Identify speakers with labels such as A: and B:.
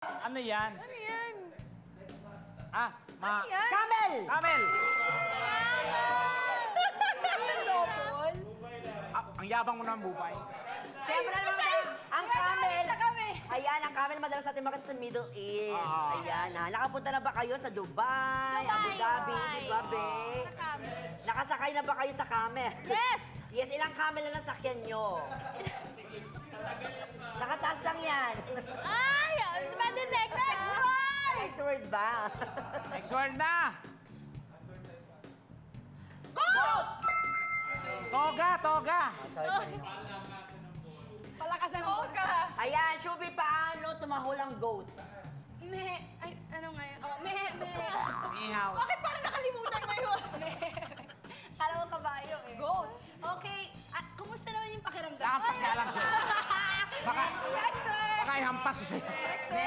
A: Ano yan?
B: Ano yan?
A: Yan?
C: Camel!
A: Camel!
B: Ano yung double?
A: Ang yabang mo naman, Bubay.
C: Siyempre naman tayo, ang camel. Ayan, ang camel madalas natin makita sa Middle East. Ayan ha. Nakapunta na ba kayo sa Dubai, Abu Dhabi, di ba, be? Nakasakay na ba kayo sa camel?
B: Yes!
C: Yes, ilang camel na nasakyan nyo? Nakataas lang yan.
B: Ay! Pwede next one!
C: Next word ba?
A: Next word na!
B: Goat!
A: Toga, toga!
C: Sorry.
B: Palakasan ng boga.
C: Ayan, Shubi, paano tumahol ang goat?
B: Ay, ano nga yun? Oh, me.
A: Ihaw.
B: Bakit parang nakalimutan mo yun? Kala mo kabayo eh. Goat. Okay, kumusta naman yung pakiramdam?
A: Nakampas nga lang siya. Baka,
B: Next word!
A: baka ihampas ko sa'yo.
B: Next word!